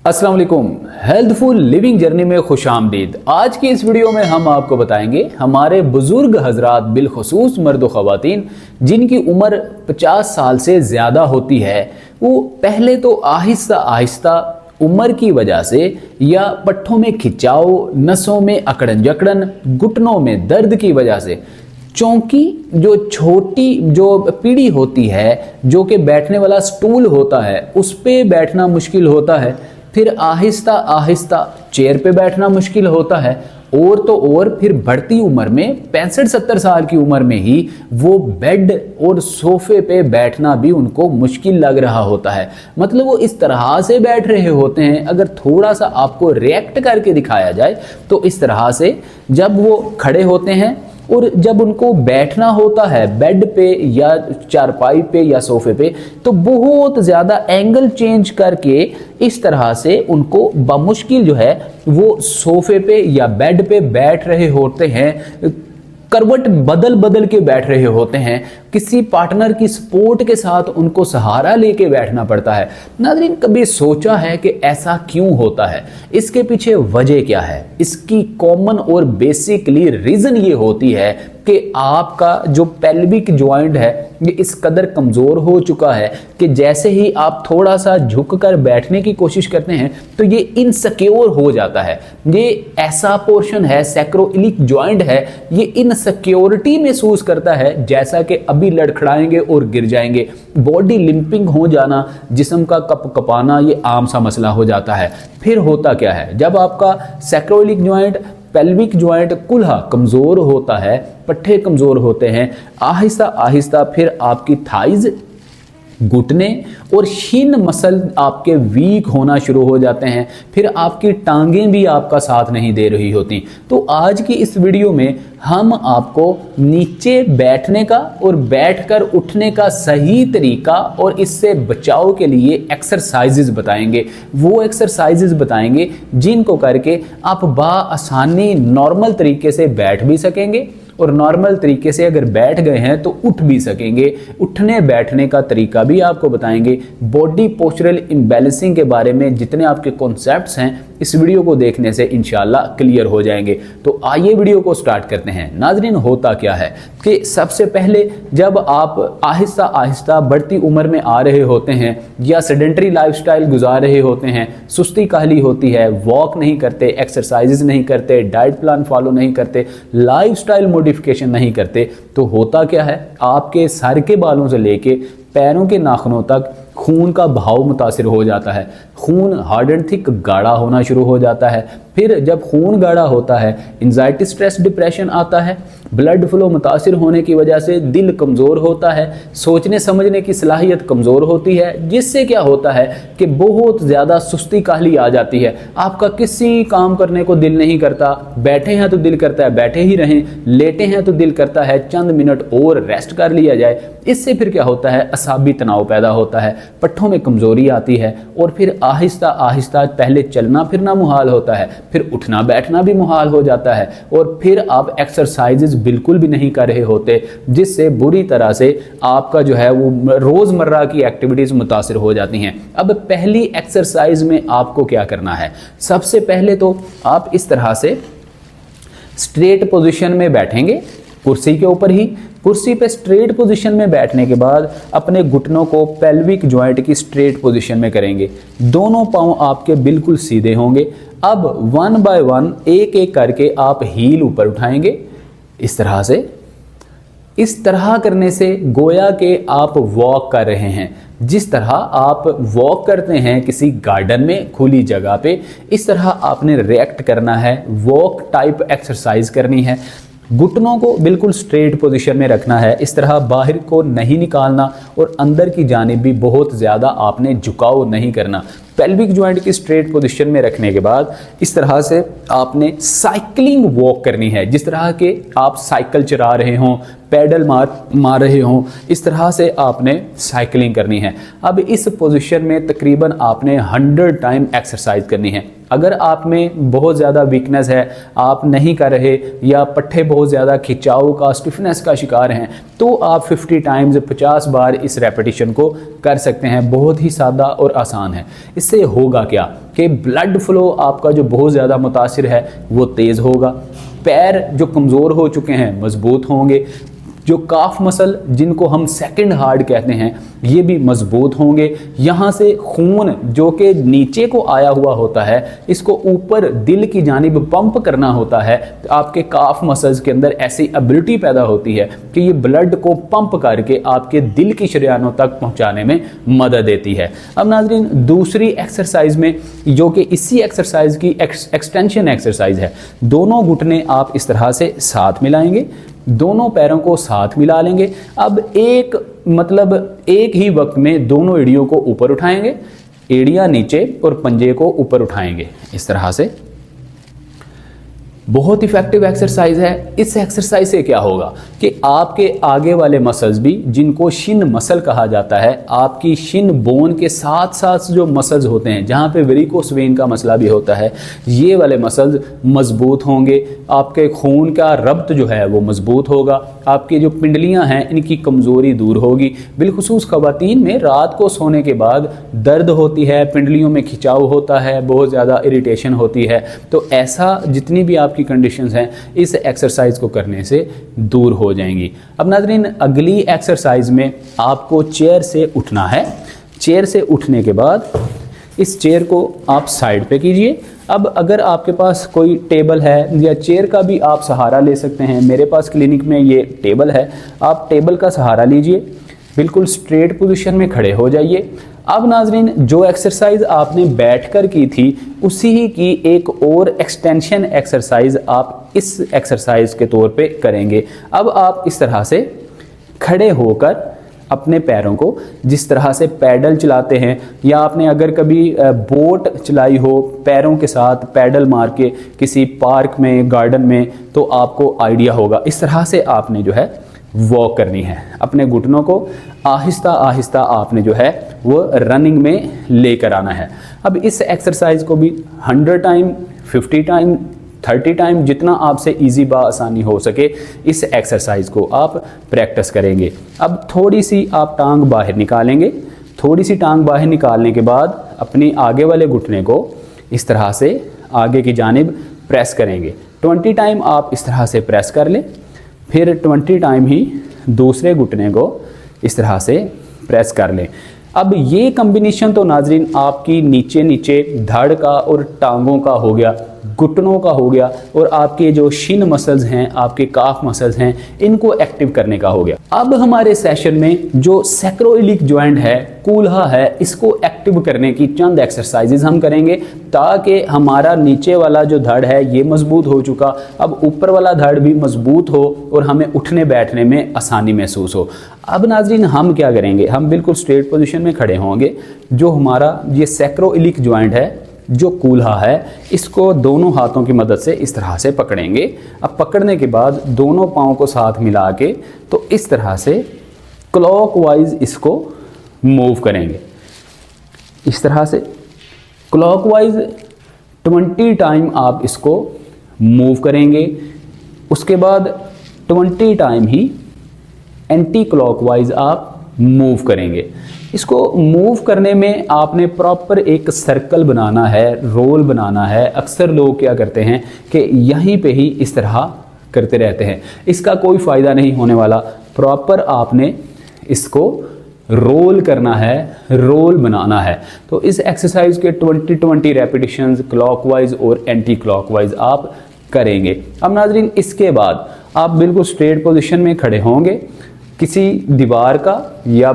अस्सलाम वालेकुम। Healthful living journey में खुश आमदीद। आज की इस वीडियो में हम आपको बताएंगे हमारे बुजुर्ग हजरात बिलखुसूस मर्द व ख़वातीन जिनकी उम्र 50 साल से ज़्यादा होती है, वो पहले तो आहिस्ता आहिस्ता उम्र की वजह से या पट्ठों में खिंचाव, नसों में अकड़न जकड़न, घुटनों में दर्द की वजह से चौंकी जो छोटी जो पीढ़ी होती है, जो कि बैठने वाला स्टूल होता है, उस पे बैठना मुश्किल होता है। फिर आहिस्ता आहिस्ता चेयर पे बैठना मुश्किल होता है और तो और फिर बढ़ती उम्र में 65-70 साल की उम्र में ही वो बेड और सोफे पे बैठना भी उनको मुश्किल लग रहा होता है। मतलब वो इस तरह से बैठ रहे होते हैं, अगर थोड़ा सा आपको रिएक्ट करके दिखाया जाए तो इस तरह से जब वो खड़े होते हैं और जब उनको बैठना होता है बेड पे या चारपाई पे या सोफे पे, तो बहुत ज़्यादा एंगल चेंज करके इस तरह से उनको बमुश्किल जो है वो सोफे पे या बेड पे बैठ रहे होते हैं, करवट बदल बदल के बैठ रहे होते हैं। किसी पार्टनर की सपोर्ट के साथ उनको सहारा लेके बैठना पड़ता है। नाज़रीन, कभी सोचा है कि ऐसा क्यों होता है? इसके पीछे वजह क्या है? इसकी कॉमन और बेसिकली रीज़न ये होती है कि आपका जो पेल्विक जॉइंट है ये इस कदर कमज़ोर हो चुका है कि जैसे ही आप थोड़ा सा झुककर बैठने की कोशिश करते हैं तो ये इनसिक्योर हो जाता है। ये ऐसा पोर्शन है, सैक्रोइलिक जॉइंट है, ये इनसिक्योरिटी महसूस करता है, जैसा कि अभी लड़खड़ाएंगे और गिर जाएंगे। बॉडी लिंपिंग हो जाना, जिस्म का कप कपाना, ये आम सा मसला हो जाता है। फिर होता क्या है, जब आपका सैक्रोइलिक जॉइंट, पेल्विक जॉइंट कुल्हा कमज़ोर होता है, पट्टे कमज़ोर होते हैं, आहिस्ता आहिस्ता फिर आपकी थाइज, घुटने और शिन मसल आपके वीक होना शुरू हो जाते हैं। फिर आपकी टांगें भी आपका साथ नहीं दे रही होती। तो आज की इस वीडियो में हम आपको नीचे बैठने का और बैठकर उठने का सही तरीका और इससे बचाव के लिए एक्सरसाइजेज बताएंगे। वो एक्सरसाइजेज बताएंगे जिनको करके आप बाआसानी नॉर्मल तरीके से बैठ भी सकेंगे और नॉर्मल तरीके से अगर बैठ गए हैं तो उठ भी सकेंगे। उठने बैठने का तरीका भी आपको बताएंगे। बॉडी पोस्चरल इम्बैलेंसिंग के बारे में जितने आपके कॉन्सेप्ट्स हैं इस वीडियो को देखने से इंशाल्लाह क्लियर हो जाएंगे। तो आइए वीडियो को स्टार्ट करते हैं। नाज़रीन, होता क्या है कि सबसे पहले जब आप आहिस्ता आहिस्ता बढ़ती उम्र में आ रहे होते हैं या सेडेंटरी लाइफस्टाइल गुजार रहे होते हैं, सुस्ती काहली होती है, वॉक नहीं करते, एक्सरसाइजेज नहीं करते, डाइट प्लान फॉलो नहीं करते, लाइफस्टाइल मॉडिफिकेशन नहीं करते, तो होता क्या है, आपके सर के बालों से लेके पैरों के नाखूनों तक खून का बहाव मुतासिर हो जाता है। खून हार्ड एंड थिक गाढ़ा होना शुरू हो जाता है। फिर जब खून गाढ़ा होता है, एंजाइटी, स्ट्रेस, डिप्रेशन आता है। ब्लड फ्लो मुतासिर होने की वजह से दिल कमज़ोर होता है, सोचने समझने की सलाहियत कमज़ोर होती है, जिससे क्या होता है कि बहुत ज़्यादा सुस्ती काहली आ जाती है। आपका किसी काम करने को दिल नहीं करता, बैठे हैं तो दिल करता है बैठे ही रहें, लेटे हैं तो दिल करता है चंद मिनट और रेस्ट कर लिया जाए। इससे फिर क्या होता है, असाबी तनाव पैदा होता है, पट्ठों में कमज़ोरी आती है और फिर आहिस्ता आहिस्ता पहले चलना फिरना मुहाल होता है, फिर उठना बैठना भी मुहाल हो जाता है और फिर आप एक्सरसाइजेज बिल्कुल भी नहीं कर रहे होते, जिससे बुरी तरह से आपका जो है वो रोज़मर्रा की एक्टिविटीज़ मुतासिर हो जाती हैं। अब पहली एक्सरसाइज में आपको क्या करना है, सबसे पहले तो आप इस तरह से स्ट्रेट पोजीशन में बैठेंगे, कुर्सी के ऊपर ही। कुर्सी पे स्ट्रेट पोजीशन में बैठने के बाद अपने घुटनों को पेल्विक जॉइंट की स्ट्रेट पोजीशन में करेंगे। दोनों पांव आपके बिल्कुल सीधे होंगे। अब वन बाय वन एक एक करके आप हील ऊपर उठाएंगे इस तरह से। इस तरह करने से गोया के आप वॉक कर रहे हैं। जिस तरह आप वॉक करते हैं किसी गार्डन में खुली जगह पे, इस तरह आपने रिएक्ट करना है, वॉक टाइप एक्सरसाइज करनी है। घुटनों को बिल्कुल स्ट्रेट पोजीशन में रखना है, इस तरह बाहर को नहीं निकालना और अंदर की जानिब भी बहुत ज़्यादा आपने झुकाव नहीं करना। पेल्विक जॉइंट की स्ट्रेट पोजीशन में रखने के बाद इस तरह से आपने साइकिलिंग वॉक करनी है। जिस तरह के आप साइकिल चला रहे हों, पैडल मार रहे हों, इस तरह से आपने साइकिलिंग करनी है। अब इस पोजीशन में तकरीबन आपने 100 टाइम एक्सरसाइज करनी है। अगर आप में बहुत ज़्यादा वीकनेस है, आप नहीं कर रहे या पट्टे बहुत ज़्यादा खिंचाव का, स्टिफनेस का शिकार हैं, तो आप 50 टाइम्स 50 बार इस रेपिटेशन को कर सकते हैं। बहुत ही सादा और आसान है। इस इससे होगा क्या कि ब्लड फ्लो आपका जो बहुत ज़्यादा मुतासिर है वो तेज़ होगा, पैर जो कमज़ोर हो चुके हैं मजबूत होंगे, जो काफ मसल जिनको हम सेकंड हार्ट कहते हैं ये भी मजबूत होंगे। यहाँ से खून जो कि नीचे को आया हुआ होता है इसको ऊपर दिल की जानिब पंप करना होता है, तो आपके काफ मसल्स के अंदर ऐसी एबिलिटी पैदा होती है कि ये ब्लड को पंप करके आपके दिल की शरियानों तक पहुँचाने में मदद देती है। अब नाज़रीन दूसरी एक्सरसाइज में जो कि इसी एक्सरसाइज की एक्सटेंशन एक्सरसाइज है, दोनों घुटने आप इस तरह से साथ मिलाएंगे, दोनों पैरों को साथ मिला लेंगे। अब एक ही वक्त में दोनों एड़ियों को ऊपर उठाएंगे, एड़ियां नीचे और पंजे को ऊपर उठाएंगे इस तरह से। बहुत इफेक्टिव एक्सरसाइज है। इस एक्सरसाइज से क्या होगा कि आपके आगे वाले मसल्स भी, जिनको शिन मसल कहा जाता है, आपकी शिन बोन के साथ साथ जो मसल्स होते हैं जहाँ पे वेरिकोस वेन का मसला भी होता है, ये वाले मसल्स मजबूत होंगे, आपके खून का रब्त जो है वो मजबूत होगा, आपकी जो पिंडलियाँ हैं इनकी कमज़ोरी दूर होगी। बिलखुसूस ख़वातीन में रात को सोने के बाद दर्द होती है, पिंडलियों में खिंचाव होता है, बहुत ज़्यादा इरिटेशन होती है, तो ऐसा जितनी भी आपकी कंडीशंस हैं इस एक्सरसाइज को करने से दूर हो जाएंगी। अब नाज़रीन अगली एक्सरसाइज में आपको चेयर से उठना है। चेयर से उठने के बाद इस चेयर को आप साइड पे कीजिए। अब अगर आपके पास कोई टेबल है या चेयर का भी आप सहारा ले सकते हैं, मेरे पास क्लिनिक में ये टेबल है, आप टेबल का सहारा लीजिए, बिल्कुल स्ट्रेट पोजीशन में खड़े हो जाइए। अब नाजरीन जो एक्सरसाइज आपने बैठकर की थी उसी ही की एक और एक्सटेंशन एक्सरसाइज आप इस एक्सरसाइज के तौर पे करेंगे। अब आप इस तरह से खड़े होकर अपने पैरों को जिस तरह से पैडल चलाते हैं, या आपने अगर कभी बोट चलाई हो पैरों के साथ पैडल मार के किसी पार्क में, गार्डन में, तो आपको आइडिया होगा, इस तरह से आपने जो है वॉक करनी है। अपने घुटनों को आहिस्ता आहिस्ता आपने जो है वो रनिंग में लेकर आना है। अब इस एक्सरसाइज को भी 100 टाइम, 50 टाइम, 30 टाइम, जितना आपसे इजी आसानी हो सके इस एक्सरसाइज को आप प्रैक्टिस करेंगे। अब थोड़ी सी आप टांग बाहर निकालेंगे। थोड़ी सी टांग बाहर निकालने के बाद अपनी आगे वाले घुटने को इस तरह से आगे की जानिब प्रेस करेंगे। 20 टाइम आप इस तरह से प्रेस कर लें, फिर 20 टाइम ही दूसरे घुटने को इस तरह से प्रेस कर लें। अब ये कॉम्बिनेशन तो नाजरीन आपकी नीचे नीचे धड़ का और टांगों का हो गया, घुटनों का हो गया, और आपके जो शिन मसल्स हैं, आपके काफ मसल्स हैं, इनको एक्टिव करने का हो गया। अब हमारे सेशन में जो सैक्रोइलिक जॉइंट है, कूल्हा है, इसको एक्टिव करने की चंद एक्सरसाइजेज हम करेंगे ताकि हमारा नीचे वाला जो धड़ है ये मजबूत हो चुका, अब ऊपर वाला धड़ भी मजबूत हो और हमें उठने बैठने में आसानी महसूस हो। अब नाजरीन हम क्या करेंगे, हम बिल्कुल स्ट्रेट पोजीशन में खड़े होंगे। जो हमारा ये सैक्रोइलिक जॉइंट है, जो कूल्हा है, इसको दोनों हाथों की मदद से इस तरह से पकड़ेंगे। अब पकड़ने के बाद दोनों पाँव को साथ मिला के तो इस तरह से क्लॉकवाइज इसको मूव करेंगे। इस तरह से क्लॉकवाइज 20 टाइम आप इसको मूव करेंगे। उसके बाद 20 टाइम ही एंटी क्लॉकवाइज आप मूव करेंगे। इसको मूव करने में आपने प्रॉपर एक सर्कल बनाना है, रोल बनाना है। अक्सर लोग क्या करते हैं कि यहीं पे ही इस तरह करते रहते हैं, इसका कोई फ़ायदा नहीं होने वाला। प्रॉपर आपने इसको रोल करना है, रोल बनाना है। तो इस एक्सरसाइज के 20 रेपिटेशंस क्लॉकवाइज और एंटी क्लॉकवाइज आप करेंगे। अब नाजरीन इसके बाद आप बिल्कुल स्ट्रेट पोजीशन में खड़े होंगे। किसी दीवार का या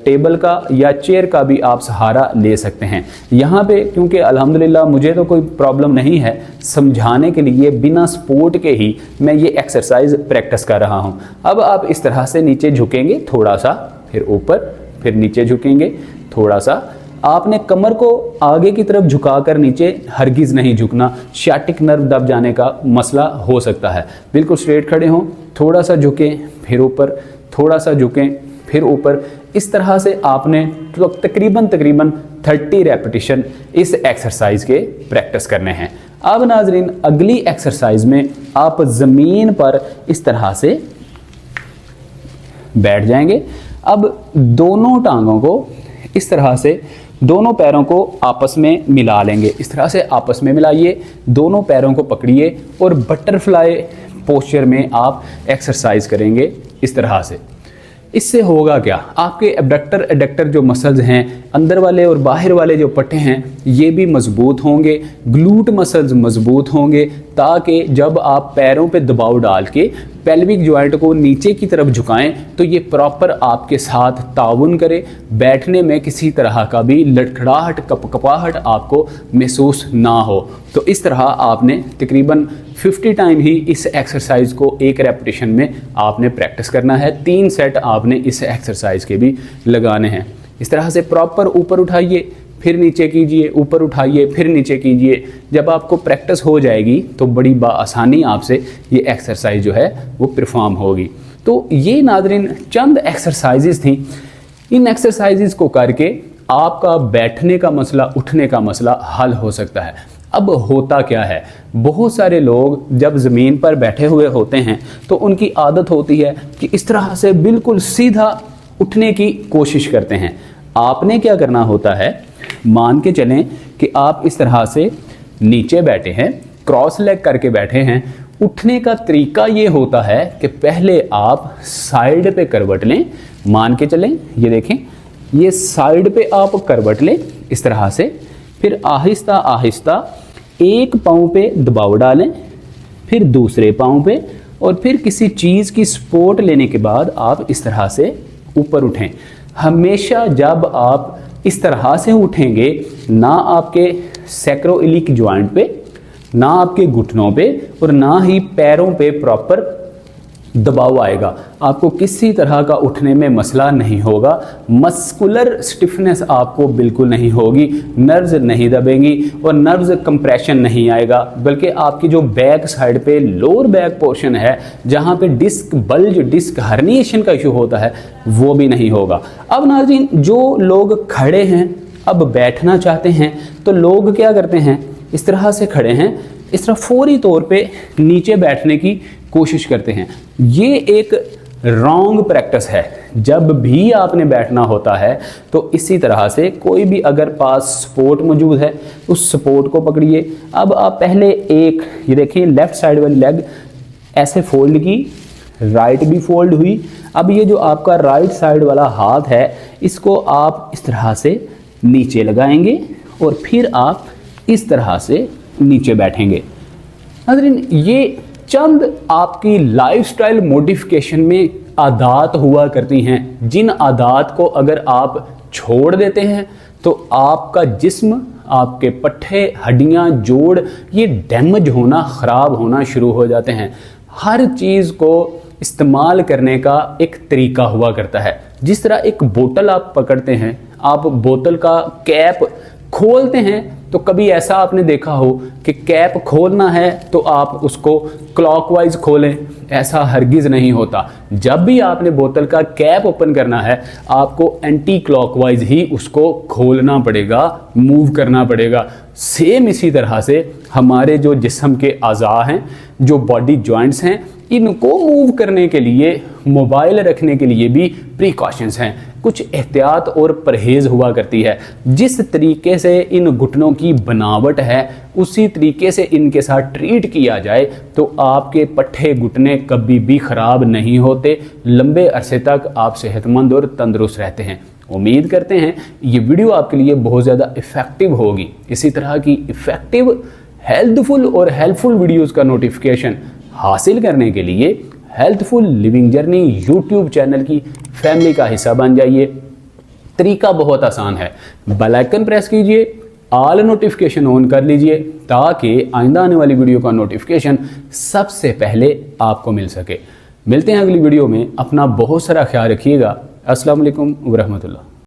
टेबल का या चेयर का भी आप सहारा ले सकते हैं। यहाँ पे क्योंकि अल्हम्दुलिल्लाह मुझे तो कोई प्रॉब्लम नहीं है, समझाने के लिए बिना सपोर्ट के ही मैं ये एक्सरसाइज प्रैक्टिस कर रहा हूँ। अब आप इस तरह से नीचे झुकेंगे थोड़ा सा, फिर ऊपर, फिर नीचे झुकेंगे थोड़ा सा। आपने कमर को आगे की तरफ झुकाकर नीचे हरगिज़ नहीं झुकना, शाटिक नर्व दब जाने का मसला हो सकता है। बिल्कुल स्ट्रेट खड़े हों, थोड़ा सा झुकें, फिर ऊपर, थोड़ा सा झुकें, फिर ऊपर। इस तरह से आपने तो तकरीबन 30 रेपिटेशन इस एक्सरसाइज के प्रैक्टिस करने हैं। अब नाजरीन अगली एक्सरसाइज में आप ज़मीन पर इस तरह से बैठ जाएंगे। अब दोनों टांगों को इस तरह से दोनों पैरों को आपस में मिला लेंगे। इस तरह से आपस में मिलाइए, दोनों पैरों को पकड़िए और बटरफ्लाई पोस्चर में आप एक्सरसाइज करेंगे इस तरह से। इससे होगा क्या, आपके एबडक्टर एडक्टर जो मसल्स हैं, अंदर वाले और बाहर वाले जो पट्टे हैं, ये भी मजबूत होंगे, ग्लूट मसल्स मजबूत होंगे, ताकि जब आप पैरों पे दबाव डाल के पेल्विक जॉइंट को नीचे की तरफ झुकाएं तो ये प्रॉपर आपके साथ ताउन करे, बैठने में किसी तरह का भी लड़खड़ाहट कपकपाहट आपको महसूस ना हो। तो इस तरह आपने तकरीबन 50 टाइम ही इस एक्सरसाइज को एक रेपिटेशन में आपने प्रैक्टिस करना है। 3 सेट आपने इस एक्सरसाइज के भी लगाने हैं। इस तरह से प्रॉपर ऊपर उठाइए, फिर नीचे कीजिए, ऊपर उठाइए, फिर नीचे कीजिए। जब आपको प्रैक्टिस हो जाएगी तो बड़ी आसानी आपसे ये एक्सरसाइज जो है वो परफॉर्म होगी। तो ये नाज़रीन चंद एक्सरसाइजेस थी। इन एक्सरसाइजेस को करके आपका बैठने का मसला, उठने का मसला हल हो सकता है। अब होता क्या है, बहुत सारे लोग जब ज़मीन पर बैठे हुए होते हैं तो उनकी आदत होती है कि इस तरह से बिल्कुल सीधा उठने की कोशिश करते हैं। आपने क्या करना होता है, मान के चलें कि आप इस तरह से नीचे बैठे हैं, क्रॉस लेग करके बैठे हैं। उठने का तरीका ये होता है कि पहले आप साइड पे करवट लें। मान के चलें, ये देखें, ये साइड पे आप करवट लें इस तरह से। फिर आहिस्ता आहिस्ता एक पाँव पे दबाव डालें, फिर दूसरे पाँव पे, और फिर किसी चीज़ की सपोर्ट लेने के बाद आप इस तरह से ऊपर उठें। हमेशा जब आप इस तरह से उठेंगे, ना आपके सैक्रोइलिक जॉइंट पे, ना आपके घुटनों पे, और ना ही पैरों पे प्रॉपर दबाव आएगा। आपको किसी तरह का उठने में मसला नहीं होगा। मस्कुलर स्टिफनेस आपको बिल्कुल नहीं होगी, नर्व्स नहीं दबेंगी और नर्व्स कंप्रेशन नहीं आएगा, बल्कि आपकी जो बैक साइड पे लोअर बैक पोर्शन है, जहाँ पे डिस्क बल्ज, डिस्क हर्निएशन का इशू होता है, वो भी नहीं होगा। अब नाज़रीन, जो लोग खड़े हैं, अब बैठना चाहते हैं, तो लोग क्या करते हैं, इस तरह से खड़े हैं, इस तरह फौरी तौर पे नीचे बैठने की कोशिश करते हैं। ये एक रॉन्ग प्रैक्टिस है। जब भी आपने बैठना होता है तो इसी तरह से कोई भी अगर पास सपोर्ट मौजूद है, उस सपोर्ट को पकड़िए। अब आप पहले एक, ये देखिए, लेफ्ट साइड वाली लेग ऐसे फोल्ड की, राइट भी फोल्ड हुई। अब ये जो आपका राइट साइड वाला हाथ है, इसको आप इस तरह से नीचे लगाएंगे और फिर आप इस तरह से नीचे बैठेंगे। नाज़रीन, ये चंद आपकी लाइफस्टाइल मॉडिफिकेशन में आदत हुआ करती हैं, जिन आदत को अगर आप छोड़ देते हैं तो आपका जिस्म, आपके पट्टे, हड्डियां, जोड़, ये डैमेज होना, ख़राब होना शुरू हो जाते हैं। हर चीज़ को इस्तेमाल करने का एक तरीका हुआ करता है। जिस तरह एक बोतल आप पकड़ते हैं, आप बोतल का कैप खोलते हैं, तो कभी ऐसा आपने देखा हो कि कैप खोलना है तो आप उसको क्लॉकवाइज खोलें, ऐसा हरगिज़ नहीं होता। जब भी आपने बोतल का कैप ओपन करना है, आपको एंटी क्लॉकवाइज ही उसको खोलना पड़ेगा, मूव करना पड़ेगा। सेम इसी तरह से हमारे जो जिस्म के अज़ा हैं, जो बॉडी जॉइंट्स हैं, इनको मूव करने के लिए, मोबाइल रखने के लिए भी प्रिकॉशंस हैं। कुछ एहतियात और परहेज़ हुआ करती है। जिस तरीके से इन घुटनों की बनावट है, उसी तरीके से इनके साथ ट्रीट किया जाए तो आपके पट्टे घुटने कभी भी ख़राब नहीं होते। लंबे अरसे तक आप सेहतमंद और तंदुरुस्त रहते हैं। उम्मीद करते हैं ये वीडियो आपके लिए बहुत ज़्यादा इफ़ेक्टिव होगी। इसी तरह की इफ़ेक्टिव, हेल्थफुल और हेल्पफुल वीडियोज़ का नोटिफिकेशन हासिल करने के लिए healthful living journey YouTube channel की फैमिली का हिस्सा बन जाइए। तरीका बहुत आसान है, बेल आइकन प्रेस कीजिए, ऑल नोटिफिकेशन ऑन कर लीजिए, ताकि आइंदा आने वाली वीडियो का नोटिफिकेशन सबसे पहले आपको मिल सके। मिलते हैं अगली वीडियो में। अपना बहुत सारा ख्याल रखिएगा। अस्सलाम वालेकुम व रहमतुल्लाह।